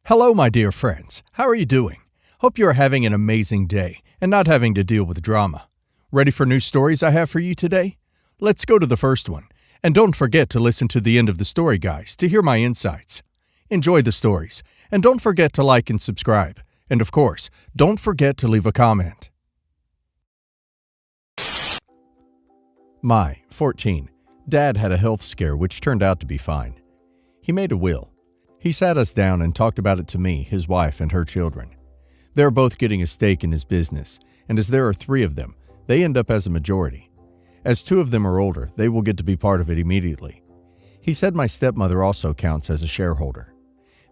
Hello, my dear friends. How are you doing? Hope you are having an amazing day and not having to deal with drama. Ready for new stories I have for you today? Let's go to the first one. And don't forget to listen to the end of the story, guys, to hear my insights. Enjoy the stories. And don't forget to like and subscribe. And of course, don't forget to leave a comment. 14. Dad had a health scare which turned out to be fine. He made a will. He sat us down and talked about it to me, his wife, and her children. They're both getting a stake in his business, and as there are 3 of them, they end up as a majority. As 2 of them are older, they will get to be part of it immediately. He said my stepmother also counts as a shareholder.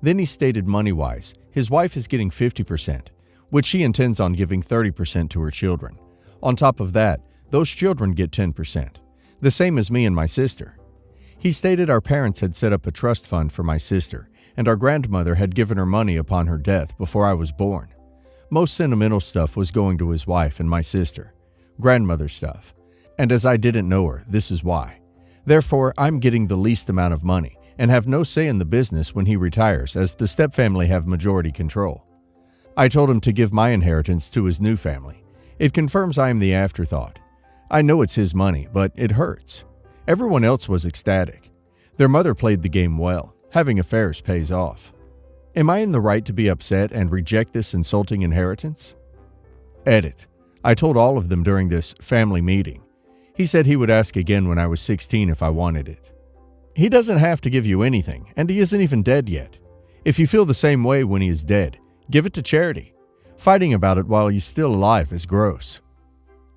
Then he stated money-wise, his wife is getting 50%, which she intends on giving 30% to her children. On top of that, those children get 10%, the same as me and my sister. He stated our parents had set up a trust fund for my sister, and our grandmother had given her money upon her death before I was born. Most sentimental stuff was going to his wife and my sister, grandmother stuff. And as I didn't know her, this is why. Therefore, I'm getting the least amount of money and have no say in the business when he retires, as the stepfamily have majority control. I told him to give my inheritance to his new family. It confirms I am the afterthought. I know it's his money, but it hurts. Everyone else was ecstatic. Their mother played the game well. Having affairs pays off. Am I in the right to be upset and reject this insulting inheritance? Edit. I told all of them during this family meeting. He said he would ask again when I was 16 if I wanted it. He doesn't have to give you anything, and he isn't even dead yet. If you feel the same way when he is dead, give it to charity. Fighting about it while he's still alive is gross.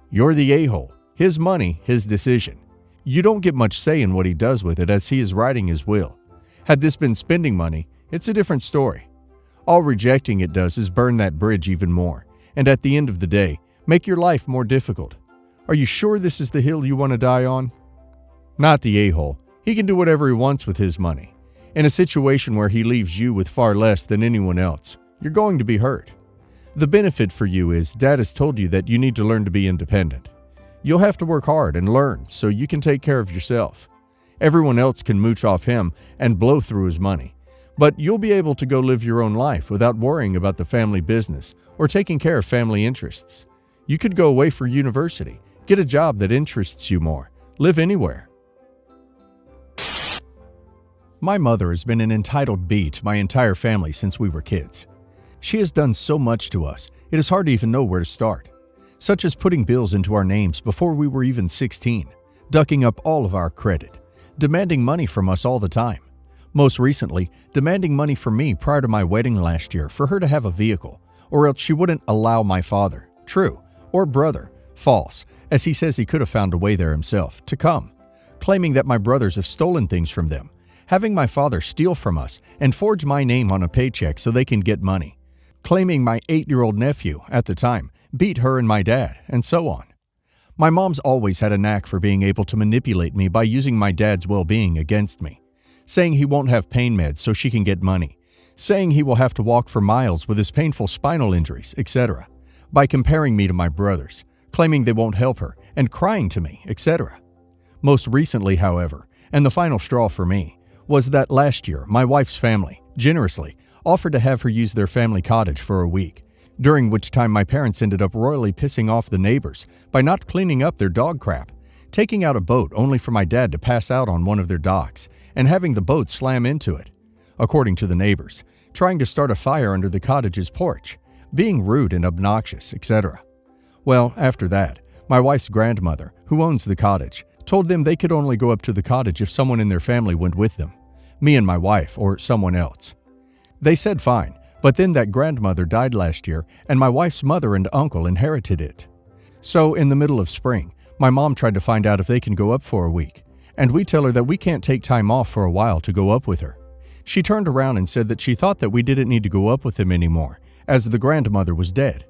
You're the a-hole. His money, his decision. You don't get much say in what he does with it, as he is writing his will. Had this been spending money, it's a different story. All rejecting it does is burn that bridge even more, and at the end of the day, make your life more difficult. Are you sure this is the hill you want to die on? Not the a-hole. He can do whatever he wants with his money. In a situation where he leaves you with far less than anyone else, you're going to be hurt. The benefit for you is Dad has told you that you need to learn to be independent. You'll have to work hard and learn so you can take care of yourself. Everyone else can mooch off him and blow through his money, but you'll be able to go live your own life without worrying about the family business or taking care of family interests. You could go away for university, get a job that interests you more, live anywhere. My mother has been an entitled bee to my entire family since we were kids. She has done so much to us, it is hard to even know where to start. Such as putting bills into our names before we were even 16, ducking up all of our credit, demanding money from us all the time. Most recently, demanding money from me prior to my wedding last year for her to have a vehicle, or else she wouldn't allow my father, true, or brother, false, as he says he could have found a way there himself, to come, claiming that my brothers have stolen things from them, having my father steal from us and forge my name on a paycheck so they can get money, claiming my 8-year-old nephew, at the time, beat her and my dad, and so on. My mom's always had a knack for being able to manipulate me by using my dad's well-being against me, saying he won't have pain meds so she can get money, saying he will have to walk for miles with his painful spinal injuries, etc., by comparing me to my brothers, claiming they won't help her, and crying to me, etc. Most recently, however, and the final straw for me, was that last year my wife's family, generously, offered to have her use their family cottage for a week, during which time my parents ended up royally pissing off the neighbors by not cleaning up their dog crap, taking out a boat only for my dad to pass out on one of their docks, and having the boat slam into it, according to the neighbors, trying to start a fire under the cottage's porch, being rude and obnoxious, etc. Well, after that, my wife's grandmother, who owns the cottage, told them they could only go up to the cottage if someone in their family went with them, me and my wife, or someone else. They said fine, but then that grandmother died last year, and my wife's mother and uncle inherited it. So, in the middle of spring, my mom tried to find out if they can go up for a week, and we tell her that we can't take time off for a while to go up with her. She turned around and said that she thought that we didn't need to go up with him anymore, as the grandmother was dead.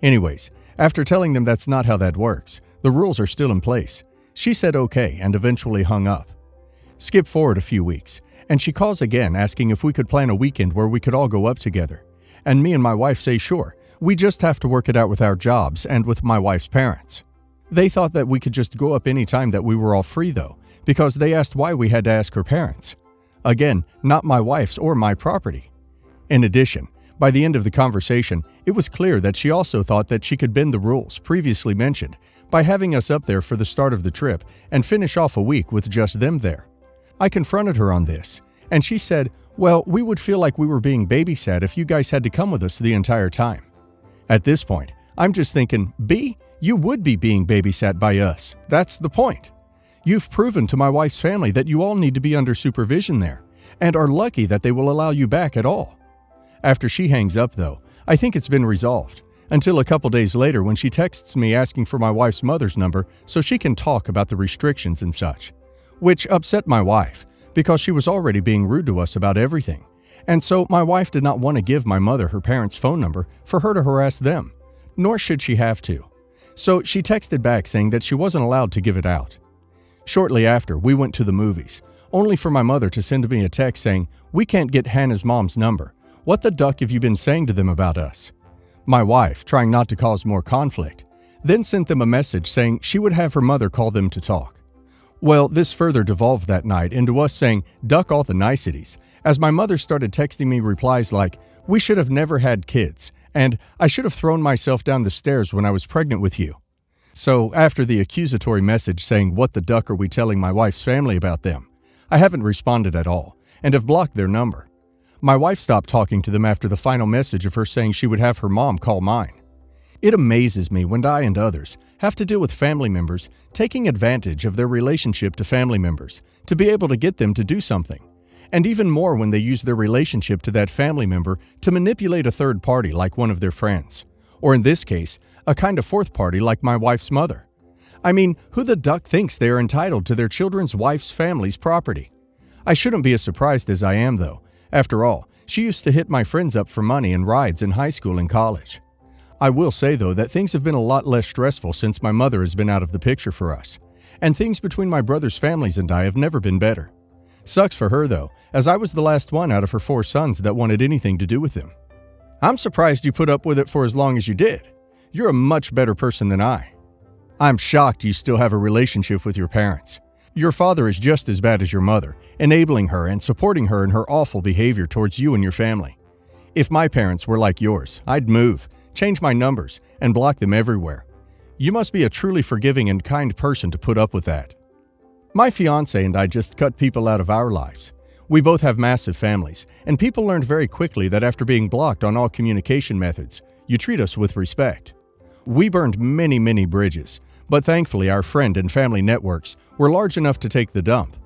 Anyways, after telling them that's not how that works, the rules are still in place, she said okay and eventually hung up. Skip forward a few weeks, and she calls again asking if we could plan a weekend where we could all go up together. And me and my wife say sure, we just have to work it out with our jobs and with my wife's parents. They thought that we could just go up any time that we were all free though, because they asked why we had to ask her parents. Again, not my wife's or my property. In addition, by the end of the conversation, it was clear that she also thought that she could bend the rules previously mentioned by having us up there for the start of the trip and finish off a week with just them there. I confronted her on this, and she said, "Well, we would feel like we were being babysat if you guys had to come with us the entire time." At this point, I'm just thinking, B, you would be being babysat by us. That's the point. You've proven to my wife's family that you all need to be under supervision there, and are lucky that they will allow you back at all. After she hangs up, though, I think it's been resolved, until a couple days later when she texts me asking for my wife's mother's number so she can talk about the restrictions and such, which upset my wife because she was already being rude to us about everything, and so my wife did not want to give my mother her parents' phone number for her to harass them, nor should she have to. So she texted back saying that she wasn't allowed to give it out. Shortly after, we went to the movies, only for my mother to send me a text saying, "We can't get Hannah's mom's number. What the duck have you been saying to them about us?" My wife, trying not to cause more conflict, then sent them a message saying she would have her mother call them to talk. Well, this further devolved that night into us saying, "Duck all the niceties," as my mother started texting me replies like, "We should have never had kids," and "I should have thrown myself down the stairs when I was pregnant with you." So after the accusatory message saying, "What the duck are we telling my wife's family about them?" I haven't responded at all and have blocked their number. My wife stopped talking to them after the final message of her saying she would have her mom call mine. It amazes me when I and others have to deal with family members taking advantage of their relationship to family members to be able to get them to do something, and even more when they use their relationship to that family member to manipulate a third party like one of their friends, or in this case, a kind of fourth party like my wife's mother. I mean, who the duck thinks they are entitled to their children's wife's family's property? I shouldn't be as surprised as I am, though. After all, she used to hit my friends up for money and rides in high school and college. I will say, though, that things have been a lot less stressful since my mother has been out of the picture for us, and things between my brother's families and I have never been better. Sucks for her, though, as I was the last one out of her 4 sons that wanted anything to do with him. I'm surprised you put up with it for as long as you did. You're a much better person than I. I'm shocked you still have a relationship with your parents. Your father is just as bad as your mother, enabling her and supporting her in her awful behavior towards you and your family. If my parents were like yours, I'd move, change my numbers, and block them everywhere. You must be a truly forgiving and kind person to put up with that. My fiancé and I just cut people out of our lives. We both have massive families, and people learned very quickly that after being blocked on all communication methods, you treat us with respect. We burned many bridges, but thankfully our friend and family networks were large enough to take the dump.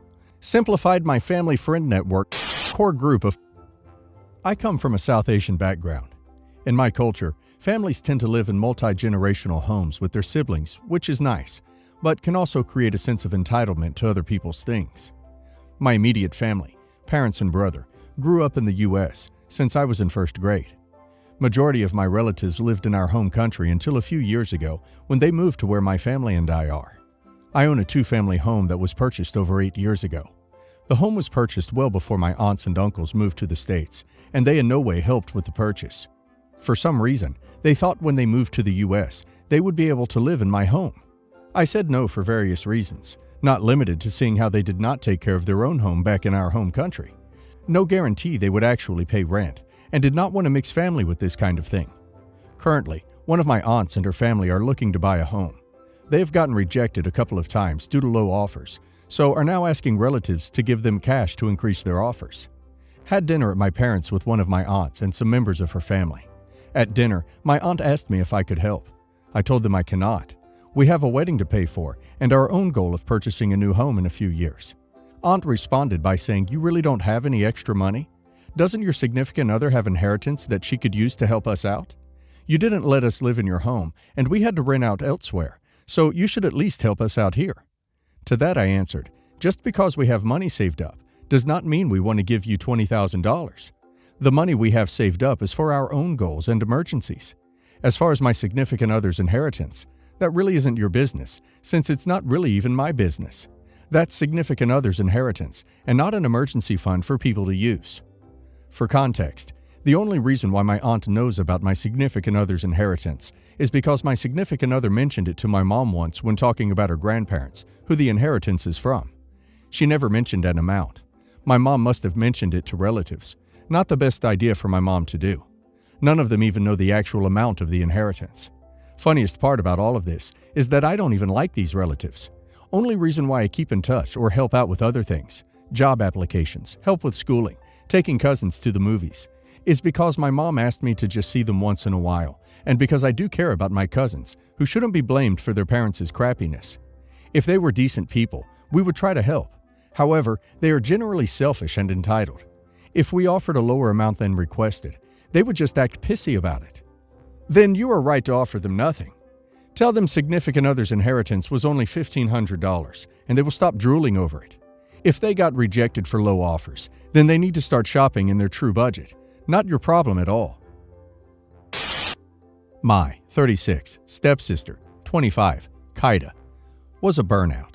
Simplified my family friend network, core group of... I come from a South Asian background. In my culture, families tend to live in multi-generational homes with their siblings, which is nice, but can also create a sense of entitlement to other people's things. My immediate family, parents and brother, grew up in the U.S. since I was in first grade. Majority of my relatives lived in our home country until a few years ago when they moved to where my family and I are. I own a 2-family home that was purchased over 8 years ago. The home was purchased well before my aunts and uncles moved to the States, and they in no way helped with the purchase. For some reason, they thought when they moved to the U.S., they would be able to live in my home. I said no for various reasons, not limited to seeing how they did not take care of their own home back in our home country. No guarantee they would actually pay rent, and did not want to mix family with this kind of thing. Currently, one of my aunts and her family are looking to buy a home. They have gotten rejected a couple of times due to low offers, so are now asking relatives to give them cash to increase their offers. Had dinner at my parents' with one of my aunts and some members of her family. At dinner, my aunt asked me if I could help. I told them I cannot. We have a wedding to pay for and our own goal of purchasing a new home in a few years. Aunt responded by saying, "You really don't have any extra money? Doesn't your significant other have inheritance that she could use to help us out? You didn't let us live in your home, and we had to rent out elsewhere, so you should at least help us out here." To that I answered, "Just because we have money saved up does not mean we want to give you $20,000. The money we have saved up is for our own goals and emergencies. As far as my significant other's inheritance, that really isn't your business, since it's not really even my business. That's significant other's inheritance, and not an emergency fund for people to use." For context, the only reason why my aunt knows about my significant other's inheritance is because my significant other mentioned it to my mom once when talking about her grandparents, who the inheritance is from. She never mentioned an amount. My mom must have mentioned it to relatives. Not the best idea for my mom to do. None of them even know the actual amount of the inheritance. Funniest part about all of this is that I don't even like these relatives. Only reason why I keep in touch or help out with other things, job applications, help with schooling, taking cousins to the movies, is because my mom asked me to just see them once in a while, and because I do care about my cousins, who shouldn't be blamed for their parents' crappiness. If they were decent people, we would try to help. However, they are generally selfish and entitled. If we offered a lower amount than requested, they would just act pissy about it. Then you are right to offer them nothing. Tell them significant other's inheritance was only $1,500, and they will stop drooling over it. If they got rejected for low offers, then they need to start shopping in their true budget. Not your problem at all. My 36, stepsister, 25, Kaida, was a burnout.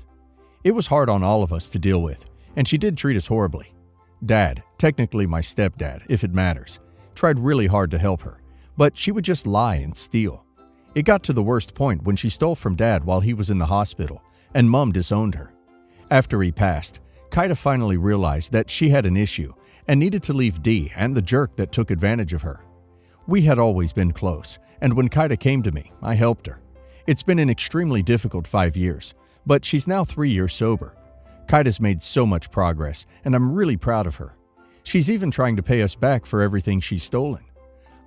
It was hard on all of us to deal with, and she did treat us horribly. Dad, technically my stepdad, if it matters, tried really hard to help her, but she would just lie and steal. It got to the worst point when she stole from Dad while he was in the hospital, and Mom disowned her. After he passed, Kaida finally realized that she had an issue and needed to leave Dee and the jerk that took advantage of her. We had always been close, and when Kaida came to me, I helped her. It's been an extremely difficult 5 years, but she's now 3 years sober. Kaida's made so much progress, and I'm really proud of her. She's even trying to pay us back for everything she's stolen.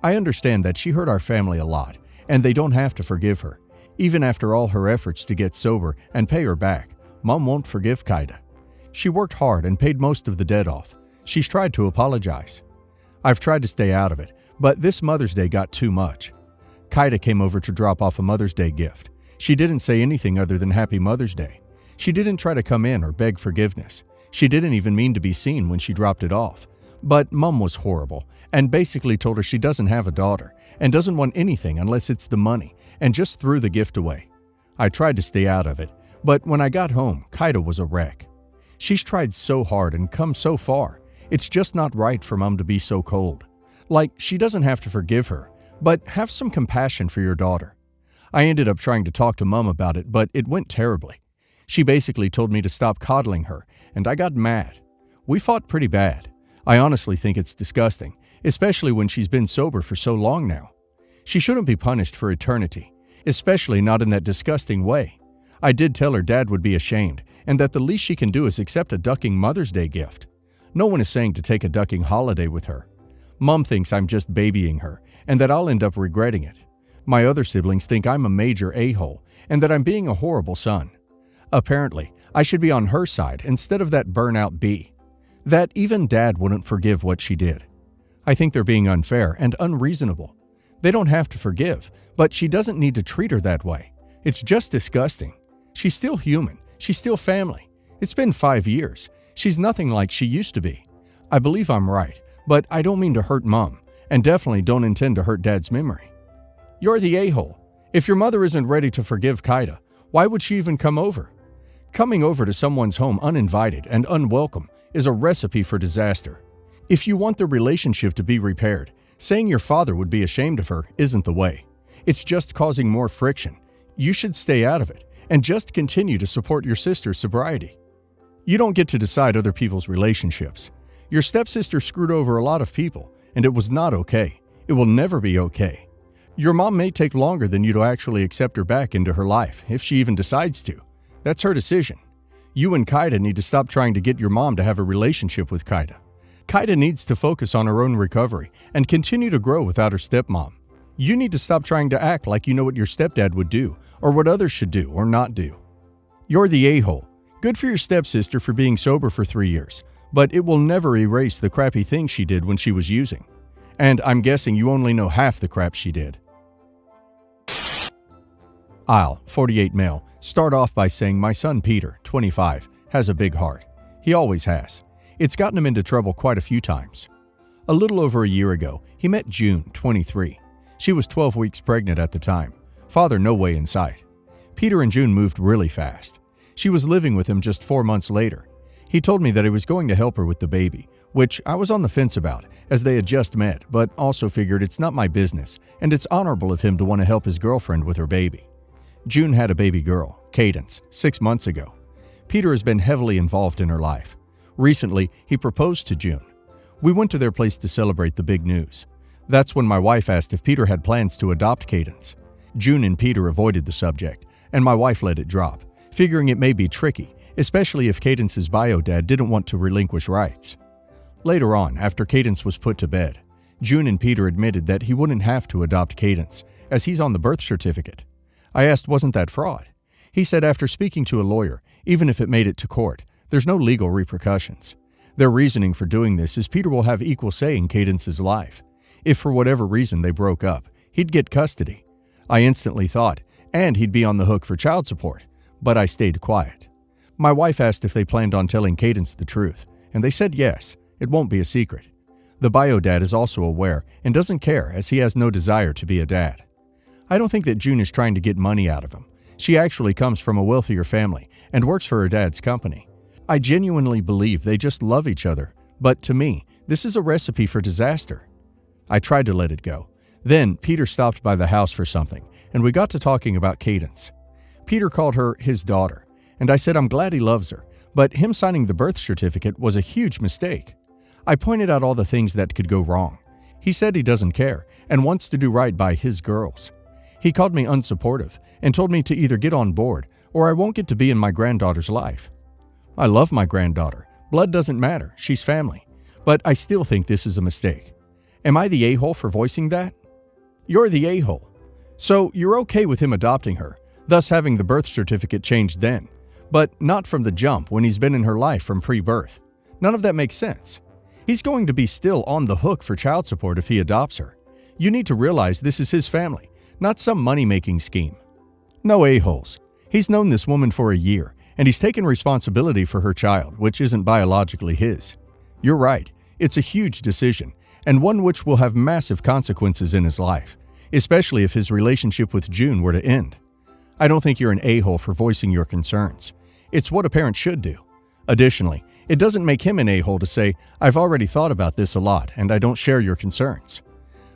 I understand that she hurt our family a lot, and they don't have to forgive her. Even after all her efforts to get sober and pay her back, Mom won't forgive Kaida. She worked hard and paid most of the debt off. She's tried to apologize. I've tried to stay out of it, but this Mother's Day got too much. Kaida came over to drop off a Mother's Day gift. She didn't say anything other than Happy Mother's Day. She didn't try to come in or beg forgiveness. She didn't even mean to be seen when she dropped it off. But Mom was horrible and basically told her she doesn't have a daughter and doesn't want anything unless it's the money, and just threw the gift away. I tried to stay out of it, but when I got home, Kaida was a wreck. She's tried so hard and come so far. It's just not right for Mom to be so cold. Like, she doesn't have to forgive her, but have some compassion for your daughter. I ended up trying to talk to Mom about it, but it went terribly. She basically told me to stop coddling her, and I got mad. We fought pretty bad. I honestly think it's disgusting, especially when she's been sober for so long now. She shouldn't be punished for eternity, especially not in that disgusting way. I did tell her Dad would be ashamed, and that the least she can do is accept a ducking Mother's Day gift. No one is saying to take a ducking holiday with her. Mom thinks I'm just babying her, and that I'll end up regretting it. My other siblings think I'm a major a-hole, and that I'm being a horrible son. Apparently, I should be on her side instead of that burnout B. That even Dad wouldn't forgive what she did. I think they're being unfair and unreasonable. They don't have to forgive, but she doesn't need to treat her that way. It's just disgusting. She's still human. She's still family. It's been 5 years. She's nothing like she used to be. I believe I'm right, but I don't mean to hurt Mom, and definitely don't intend to hurt Dad's memory. You're the a-hole. If your mother isn't ready to forgive Kaida, why would she even come over? Coming over to someone's home uninvited and unwelcome is a recipe for disaster. If you want the relationship to be repaired, saying your father would be ashamed of her isn't the way. It's just causing more friction. You should stay out of it and just continue to support your sister's sobriety. You don't get to decide other people's relationships. Your stepsister screwed over a lot of people, and it was not okay. It will never be okay. Your mom may take longer than you to actually accept her back into her life, if she even decides to. That's her decision. You and Kaida need to stop trying to get your mom to have a relationship with Kaida. Kaida needs to focus on her own recovery and continue to grow without her stepmom. You need to stop trying to act like you know what your stepdad would do, or what others should do or not do. You're the a-hole. Good for your stepsister for being sober for 3 years, but it will never erase the crappy things she did when she was using. And I'm guessing you only know half the crap she did. I'll, 48 male, start off by saying my son Peter, 25, has a big heart. He always has. It's gotten him into trouble quite a few times. A little over a year ago, he met June, 23. She was 12 weeks pregnant at the time. Father no way in sight. Peter and June moved really fast. She was living with him just 4 months later. He told me that he was going to help her with the baby, which I was on the fence about, as they had just met, but also figured it's not my business, and it's honorable of him to want to help his girlfriend with her baby. June had a baby girl, Cadence, 6 months ago. Peter has been heavily involved in her life. Recently, he proposed to June. We went to their place to celebrate the big news. That's when my wife asked if Peter had plans to adopt Cadence. June and Peter avoided the subject, and my wife let it drop, figuring it may be tricky, especially if Cadence's bio dad didn't want to relinquish rights. Later on, after Cadence was put to bed, June and Peter admitted that he wouldn't have to adopt Cadence, as he's on the birth certificate. I asked, wasn't that fraud? He said after speaking to a lawyer, even if it made it to court, there's no legal repercussions. Their reasoning for doing this is Peter will have equal say in Cadence's life. If for whatever reason they broke up, he'd get custody. I instantly thought, and he'd be on the hook for child support, but I stayed quiet. My wife asked if they planned on telling Cadence the truth, and they said yes, it won't be a secret. The bio dad is also aware and doesn't care as he has no desire to be a dad. I don't think that June is trying to get money out of him. She actually comes from a wealthier family and works for her dad's company. I genuinely believe they just love each other, but to me, this is a recipe for disaster. I tried to let it go. Then Peter stopped by the house for something, and we got to talking about Cadence. Peter called her his daughter, and I said I'm glad he loves her, but him signing the birth certificate was a huge mistake. I pointed out all the things that could go wrong. He said he doesn't care and wants to do right by his girls. He called me unsupportive and told me to either get on board or I won't get to be in my granddaughter's life. I love my granddaughter. Blood doesn't matter. She's family. But I still think this is a mistake. Am I the a-hole for voicing that? You're the a-hole. So you're okay with him adopting her, thus having the birth certificate changed then, but not from the jump when he's been in her life from pre-birth. None of that makes sense. He's going to be still on the hook for child support if he adopts her. You need to realize this is his family, not some money-making scheme. No a-holes. He's known this woman for a year, and he's taken responsibility for her child, which isn't biologically his. You're right. It's a huge decision, and one which will have massive consequences in his life, especially if his relationship with June were to end. I don't think you're an a-hole for voicing your concerns. It's what a parent should do. Additionally, it doesn't make him an a-hole to say, I've already thought about this a lot and I don't share your concerns.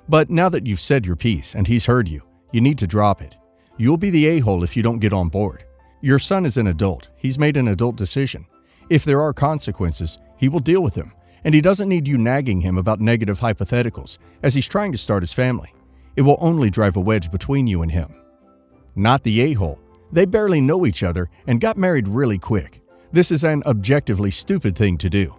But now that you've said your piece and he's heard you, you need to drop it. You'll be the a-hole if you don't get on board. Your son is an adult. He's made an adult decision. If there are consequences, he will deal with them, and he doesn't need you nagging him about negative hypotheticals as he's trying to start his family. It will only drive a wedge between you and him. Not the a-hole. They barely know each other and got married really quick. This is an objectively stupid thing to do.